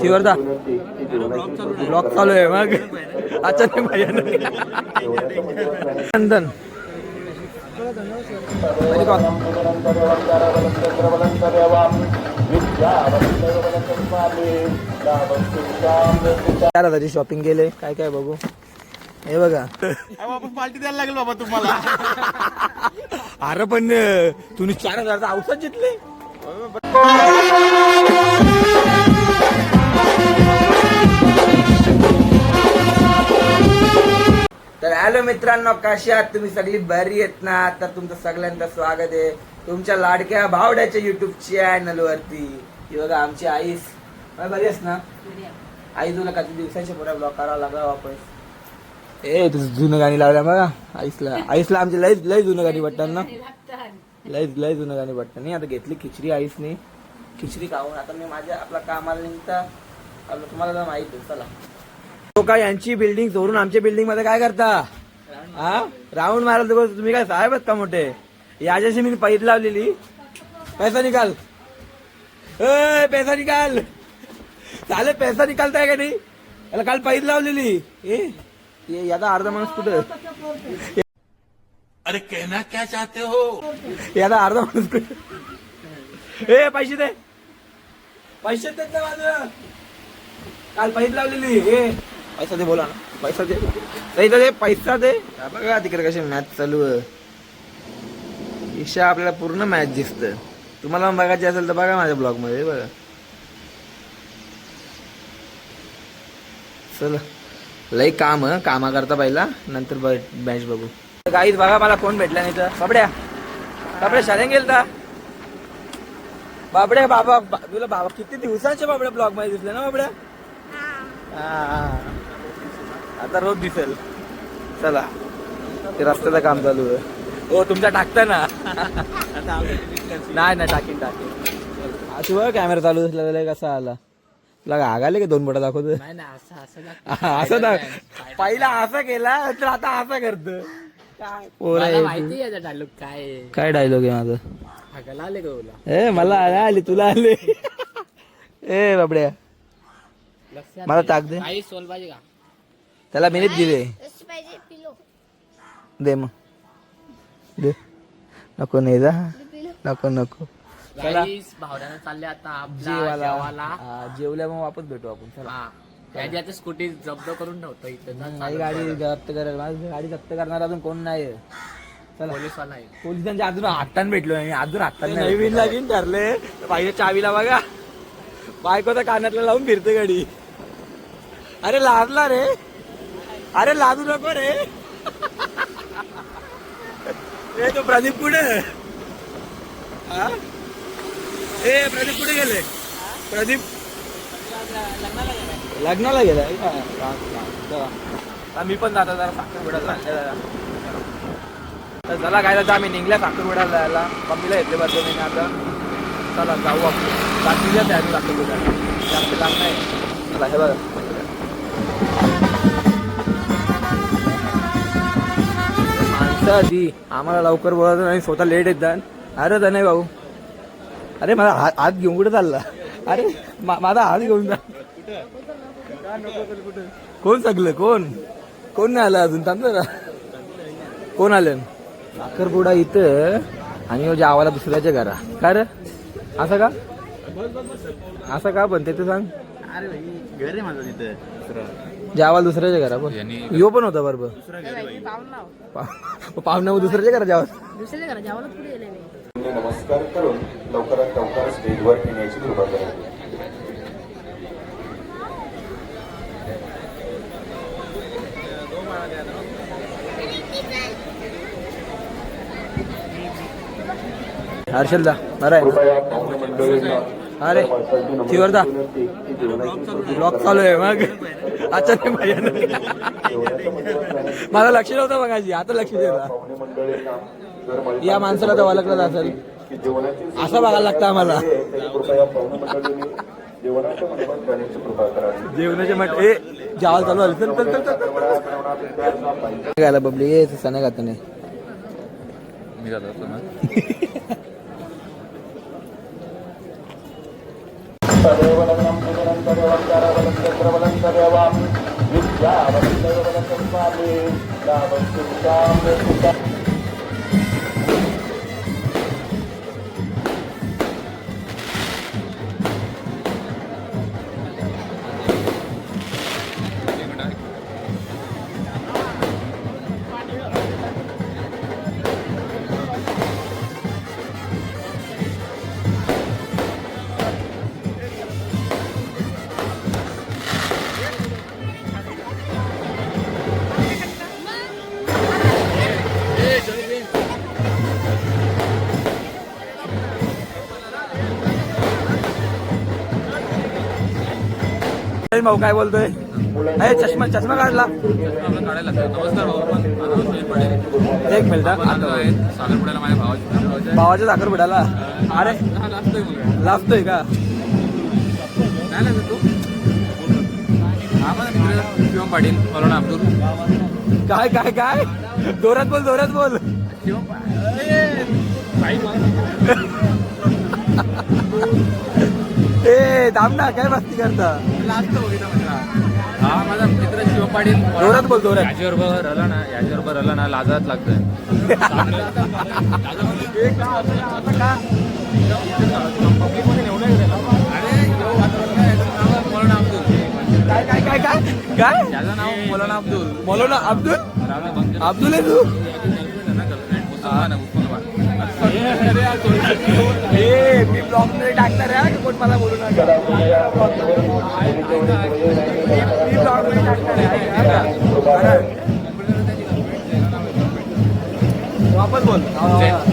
थिवरदा blog चालू आहे मग अचानक नंदन शॉपिंग केले काय काय बघू हे बघा पार्टी द्यायला लागेल बाबा तुम्हाला. अरे पण तुम्ही 4,000 औषध घेतले. तर हॅलो मित्रांनो, कशी आहात तुम्ही सगळी बरी आहेत ना? तर तुमचं सगळ्यांचं स्वागत आहे तुमच्या लाडक्या भावड्याच्या युट्यूब चॅनल वरती. ही बघा आमची आईस बरी आहेस ना? आई तुला किती दिवसांच्या पुढे ब्लॉग करावा लागला वापस. ए तुझं जुनं गाणी लावल्या बघा आईसला आमची लय जुनं गाणी वाटतात ना, लय जुनं गाणी वाटतात. नाही आता घेतली खिचडी आईसने, खिचडी खाऊन आता मी माझ्या आपला कामाला निघता आलो. तुम्हाला माहिती आहे. चला तो काय यांची बिल्डिंग सोडून आमच्या बिल्डिंग मध्ये काय करता? हा राऊंड मारायला तुम्ही काय साहेब आहेत का मोठे? याच्याशी मी पैद लावलेली. पैसा निकाल, पैसा निकाल, चालेल पैसा निकालताय का नाही? याला काल पैद लावलेली. याचा अर्धा माणूस कुठं? अरे कहना क्या चाहते हो? याचा अर्धा माणूस कुठं? ए पैसे दे, पैसे देत नाही माझं. काल पैद लावलेली. पैसा दे, बोला ना पैसा दे, पैसा दे, पैसा दे. बघा तिकडे कशी मॅच चालू आहे. ईशा आपल्याला पूर्ण मॅच दिसत. तुम्हाला बघायची असेल तर बघा माझ्या ब्लॉग मध्ये. बघा चला लई कामा करता पहिला, नंतर मॅच बघू. गाईज बघा मला कोण भेटला नाही तर बाबड्या शाळेत गेलता. बाबड्या बाबा तुला बाबा किती दिवसांचे बाबड्या ब्लॉग मध्ये दिसले ना बाबड्या? आता रोज दिसेल. चला ते रस्त्याचं काम चालू आहे. हो तुमचा टाकता ना? नाही टाकीन तू बघ कॅमेरा चालू असला कसा आला तुला आगाले का? 2 बोटा दाखवतो. असं पहिला असं केला तर आता असं करत. काय डायलॉग आहे माझं? ए मला आली तुला आले. ए बाबड्या मला टाक दे. त्याला मिनिट दिले दे मग दे. नको नाही जा, नको भावड्यानं चालले आता जेवल्या मग वापस भेटू आपण. चला आता स्कूटी जप्त करून ठेवतो इथं. नाही गाडी जप्त करायला, माझी गाडी जप्त करणार अजून कोण नाही. चला पोलिसवाला आहे. पोलिसांच्या अजून हातान भेटलो नाही, अजून हातान नवीन लागीन ठरले. पाहिजे चावीला बघा बायकोचा कानातला लावून फिरते गाडी. अरे लाजला रे, अरे लाजू नको रे. तो प्रदीप कुठे? ए प्रदीप कुठे गेले? प्रदीप लग्नाला गेलाय का? मी पण जाता जरा साखरपुड्याला. तर चला काय जाता आम्ही निघल्या साखरपुड्याला जायला. मम्मीला येते बरं मी आता. चला जाऊ आपण रात्रीच्याच आहे आम्ही साखरपुड्याला. जास्त काम नाही. चला हे बघा माणसं आधी आम्हाला लवकर बोलायचं नाही, स्वतः लेट येतात. अरे तर नाही भाऊ, अरे माझा हात घेऊन कुठे चालला? अरे माझा हात घेऊन जा. कोण सगळं कोण नाही आलं अजून? थांब जरा. कोण आलं? साखरपुडा इथं आणि जावाला दुसऱ्याच्या घरा. का रे असं का पण ते सांग. अरे भाई घर आहे माझं तिथं. जावाला दुसऱ्याच्या घरा पण यो पण होता बरोबर. पाहुणा दुसऱ्याच्या घरा जावा. नमस्कार करून लवकरात लवकर स्टेजवर येण्याची कृपा करा. हर्षलदा अरे अरे थिवरदा ब्लॉग चालू आहे मग अचानक मला लक्ष नव्हतं बघायची, आता लक्ष दिलं. या माणसाला तर ओळखलं असेल. असं बघायला लागतं आम्हाला. जेवणाचे मठ ए जेवायला चालू आले. चल गायला बबली ये सणा गात नाही. मी जातो ना. सदैव लग्नं भाऊ काय बोलतोय अरे चष्मा चष्मा काढला काढायला नमस्कार भाऊ पण एक मिनिट हा. साखरपुड्याला माझ्या भावाची भावाच्या साखरपुड्याला अरे लागतोय मुलगा लाजतोय का नाही लागत तू हा माझा मित्र शिवम पाटील मौलाना अब्दुल काय काय काय जोरात बोल शिवम ए थांब ना काय मस्ती करता लास्ट बघितला मित्रा हा माझा मित्र शिवम पाटील जोरात बोल जोरात याच्याबरोबर आला ना लाजात लागतंय मौलाना अब्दुल काय काय काय काय काय त्याचं नाव मौलाना अब्दुल मौलाना अब्दुल अब्दुल आहे तू ए मी ब्लॉग मध्ये टाकणार आहे कोण मला बोलू नका मी ब्लॉग मध्ये टाकणार आहे वापस बोल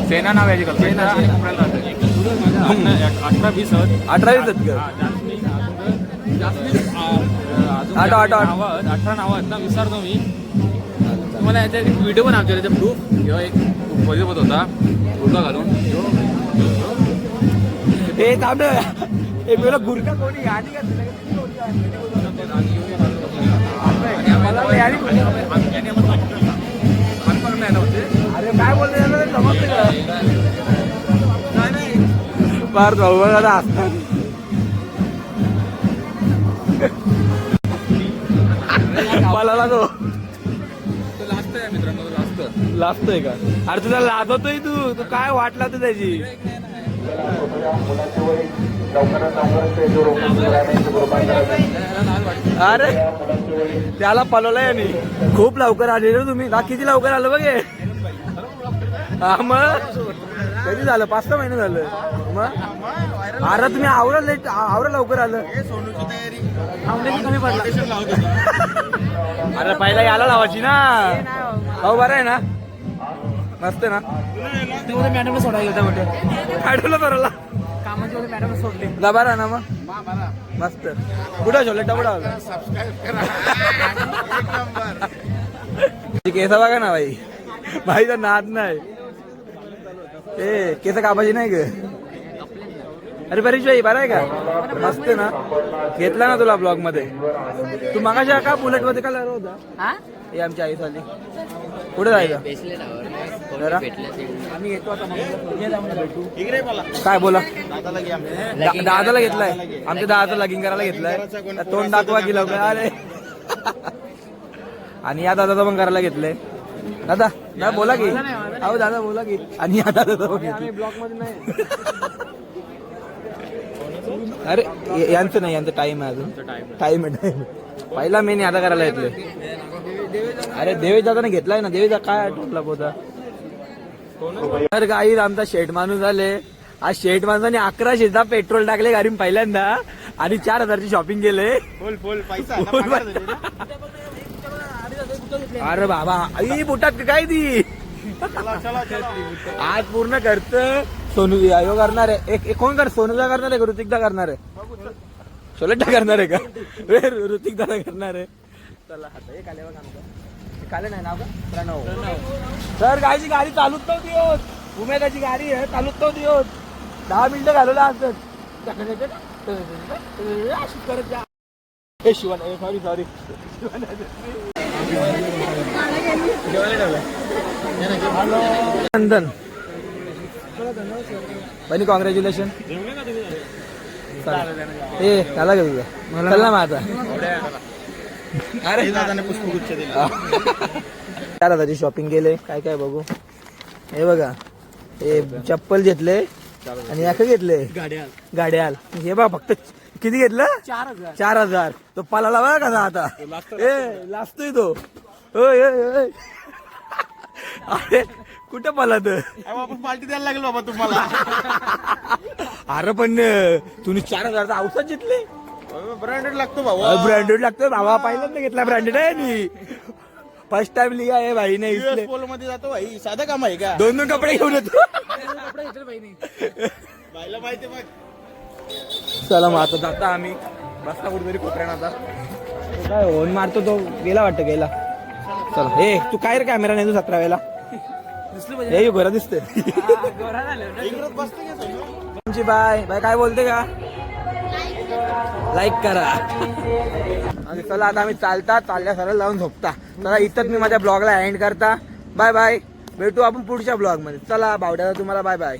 सेना नाव याची सेना. 18-20 18 आठ. 18 नावं आहेत ना विसरतो मी तुम्हाला याचा एक व्हिडिओ पण आमच्या त्याचा प्रूफ किंवा एक पॉझिटिव्ह होता गुरका घालून ए थांब ए मला गुरका कोणी गाडी का अरे काय बोलते समजते का पार भाऊ असतात मला तो लास्ट आहे मित्रांनो लास्ट लाजतोय का अरे तुला लाजवतोय तू काय वाटला तू त्याची अरे त्याला पलवलंय आणि खूप लवकर आले रे तुम्ही किती लवकर आलं बघे हा मग कधी झालं 5-6 महिने झालं मग अरे तुम्ही आवरा लेट आवरा लवकर आलं कमी पडला अरे पहिला याला लावायची ना भाऊ बरं आहे ना मस्त ना ते मॅडम सोडायला होता कुठे मॅडमला बरला कामाची मॅडम सोडली बरा ना मग मस्त कुठं झोले टबडा केस बघा ना भाई भाईचा नाद नाही ए केस कापायची नाही ग अरे बरीच बाई बरं आहे का मस्त ना घेतला ना तुला ब्लॉग मध्ये तू मगाशी का बुलेट मध्ये का लढवत होता हे आमची आई झाली कुठे जायचं जरा आम्ही घेतो आता काय बोला दादाला घेतलाय आमच्या दादाचं लगीन करायला घेतलाय तोंड दाखवा की लवकर अरे आणि या दादाचं पण करायला घेतलंय दादा दादा बोला की अहो दादा बोला की आणि या दादा ब्लॉग मध्ये नाही अरे यांचं नाही यांचं टाइम आहे अजून टाइम आहे पहिला मेन यादा करायला घेतलंय अरे देवेश दादाने घेतलाय ना देवेश काय टोपला पोता तर काही आमचा शेट माणूस झाले आज शेट माणसाने 1100चा पेट्रोल टाकले गाडी पहिल्यांदा आणि 4000ची शॉपिंग केले अरे बाबा आई बुटात काय ती आज पूर्ण खर्च सोनू यो करणार आहे एक कोण कर सोनूदा करणार आहे का ऋतिकदा करणार आहे शोलेटा करणार आहे का ऋतिकदा करणार आहे चला आता एक आले बघा काले नाही नाव का प्रणव सर गायची गाडी चालूच नव्हती होत उमेदाची गाडी आहे चालूच नव्हती होत 10 मिनिटं घालवलं असत करत जा हे शिवन सॉरी नंदन बनी कॉंग्रॅच्युलेशन चला ए त्याला का तुझं चल ना मग आता अरे पुष्पगुच्छ दिला 4,000ची शॉपिंग केले काय काय बघू हे बघा हे चप्पल घेतले आणि याक घेतले गाड्याल हे बघ फक्त किती घेतलं 4,000 तो पलाला बघा कसा आता ए लाजतोय तो ओय ओय ओय अरे कुठं पलात आपण पार्टी द्यायला लागलो बाबा तुम्हाला अरे पण तुम्ही 4,000चा औषध घेतले ब्रँडेड लागतो भाऊ ब्रँडेड लागतं भावा पहिल्यांदा घेतला ब्रँडेड आहे मी फर्स्ट टाइम लिहा आहे भाई नाही US पोलो मध्ये जातो भाई साधं काम आहे का 2 कपडे घेऊन येतो बायला माहिती बघ चला मग आता जाता आम्ही बसला कुठेतरी कोपऱ्यानं आता तो काय होन मारतो तो गेला वाटतं गेला चला हे तू काय रे कॅमेरा नाही तू 17 वेळेला हे गोरा दिसते इकडं बसतो का सगळं? तुमची बाय बाय काय बोलते का लाईक करा आणि चला आता आम्ही चालल्या सरळ लावून झोपता चला इथंच मी माझ्या ब्लॉगला एंड करता बाय बाय भेटू आपण पुढच्या ब्लॉग मध्ये चला भावड्याला तुम्हाला बाय बाय